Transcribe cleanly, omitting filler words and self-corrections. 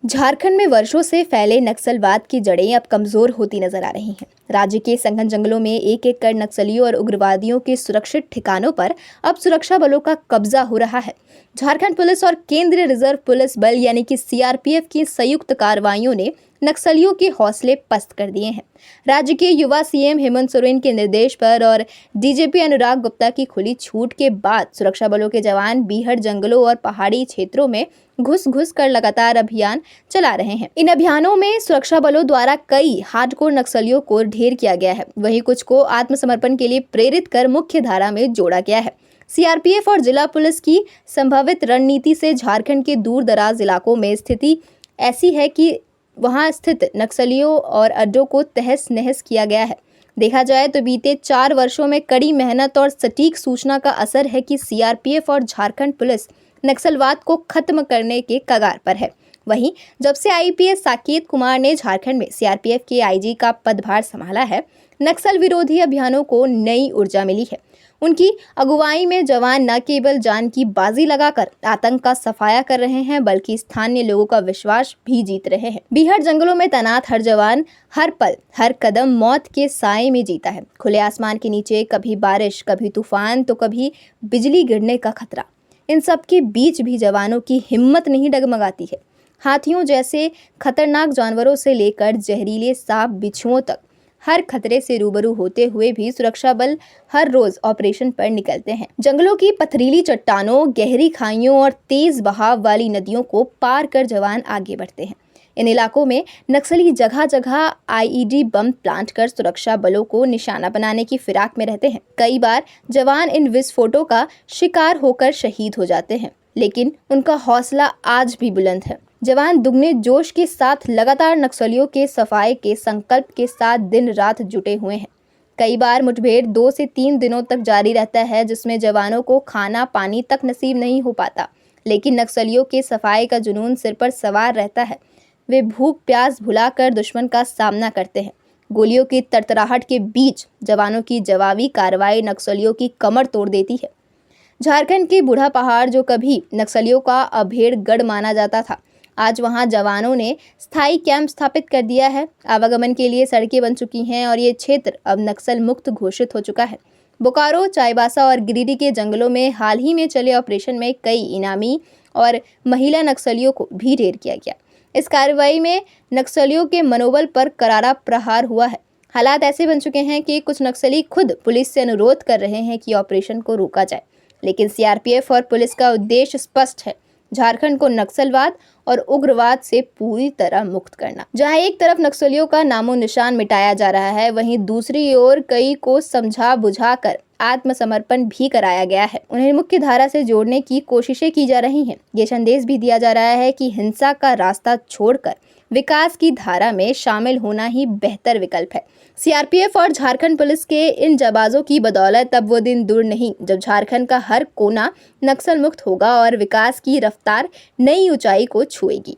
झारखंड में वर्षों से फैले नक्सलवाद की जड़ें अब कमजोर होती नजर आ रही हैं। राज्य के सघन जंगलों में एक एक कर नक्सलियों और उग्रवादियों के सुरक्षित ठिकानों पर अब सुरक्षा बलों का कब्जा हो रहा है। झारखंड पुलिस और केंद्रीय रिजर्व पुलिस बल यानी कि सीआरपीएफ की संयुक्त कार्रवाइयों ने नक्सलियों के हौसले पस्त कर दिए हैं। राज्य के युवा सीएम हेमंत सोरेन के निर्देश पर और डीजीपी अनुराग गुप्ता की खुली छूट के बाद सुरक्षा बलों के जवान बीहड़ जंगलों और पहाड़ी क्षेत्रों में घुस घुस कर लगातार अभियान चला रहे हैं। इन अभियानों में सुरक्षा बलों द्वारा कई हार्डकोर नक्सलियों को ढेर किया गया है, वहीं कुछ को आत्मसमर्पण के लिए प्रेरित कर मुख्य धारा में जोड़ा गया है। सीआरपीएफ और जिला पुलिस की संभावित रणनीति से झारखंड के दूर दराज इलाकों में स्थिति ऐसी है कि वहां स्थित नक्सलियों और अड्डों को तहस नहस किया गया है। देखा जाए तो बीते 4 वर्षों में कड़ी मेहनत और सटीक सूचना का असर है कि सीआरपीएफ और झारखंड पुलिस नक्सलवाद को खत्म करने के कगार पर है। वहीं जब से आईपीएस साकेत कुमार ने झारखंड में सीआरपीएफ के आईजी का पदभार संभाला है, नक्सल विरोधी अभियानों को नई ऊर्जा मिली है। उनकी अगुवाई में जवान न केवल जान की बाजी लगाकर आतंक का सफाया कर रहे हैं, बल्कि स्थानीय लोगों का विश्वास भी जीत रहे हैं। बीहड़ जंगलों में तैनात हर जवान हर पल हर कदम मौत के साए में जीता है। खुले आसमान के नीचे कभी बारिश, कभी तूफान तो कभी बिजली गिरने का खतरा। इन सब के बीच भी जवानों की हिम्मत नहीं डगमगाती है। हाथियों जैसे खतरनाक जानवरों से लेकर जहरीले सांप बिच्छुओं तक हर खतरे से रूबरू होते हुए भी सुरक्षा बल हर रोज ऑपरेशन पर निकलते हैं। जंगलों की पथरीली चट्टानों, गहरी खाइयों और तेज बहाव वाली नदियों को पार कर जवान आगे बढ़ते हैं। इन इलाकों में नक्सली जगह जगह आईईडी बम प्लांट कर सुरक्षा बलों को निशाना बनाने की फिराक में रहते हैं। कई बार जवान इन विस्फोटों का शिकार होकर शहीद हो जाते हैं, लेकिन उनका हौसला आज भी बुलंद है। जवान दुगने जोश के साथ लगातार नक्सलियों के सफाई के संकल्प के साथ दिन रात जुटे हुए हैं। कई बार मुठभेड़ 2 से 3 दिनों तक जारी रहता है, जिसमें जवानों को खाना पानी तक नसीब नहीं हो पाता, लेकिन नक्सलियों के सफाई का जुनून सिर पर सवार रहता है। वे भूख प्यास भुलाकर दुश्मन का सामना करते हैं। गोलियों की तरतराहट के बीच जवानों की जवाबी कार्रवाई नक्सलियों की कमर तोड़ देती है। झारखंड के बूढ़ा पहाड़, जो कभी नक्सलियों का अभेड़ गढ़ माना जाता था, आज वहां जवानों ने स्थायी कैंप स्थापित कर दिया है। आवागमन के लिए सड़कें बन चुकी हैं और ये क्षेत्र अब नक्सल मुक्त घोषित हो चुका है। बोकारो, चाईबासा और गिरिडीह के जंगलों में हाल ही में चले ऑपरेशन में कई इनामी और महिला नक्सलियों को भी ढेर किया गया। इस कार्रवाई में नक्सलियों के मनोबल पर करारा प्रहार हुआ है। हालात ऐसे बन चुके हैं कि कुछ नक्सली खुद पुलिस से अनुरोध कर रहे हैं कि ऑपरेशन को रोका जाए, लेकिन सीआरपीएफ और पुलिस का उद्देश्य स्पष्ट है: झारखंड को नक्सलवाद और उग्रवाद से पूरी तरह मुक्त करना। जहां एक तरफ नक्सलियों का नामो निशान मिटाया जा रहा है, वहीं दूसरी ओर कई को समझा बुझाकर आत्मसमर्पण भी कराया गया है। उन्हें मुख्य धारा से जोड़ने की कोशिशें की जा रही हैं। ये संदेश भी दिया जा रहा है कि हिंसा का रास्ता छोड़कर विकास की धारा में शामिल होना ही बेहतर विकल्प है। सीआरपीएफ और झारखंड पुलिस के इन जाबाजों की बदौलत अब वो दिन दूर नहीं जब झारखंड का हर कोना नक्सल मुक्त होगा और विकास की रफ्तार नई ऊंचाई को छुएगी।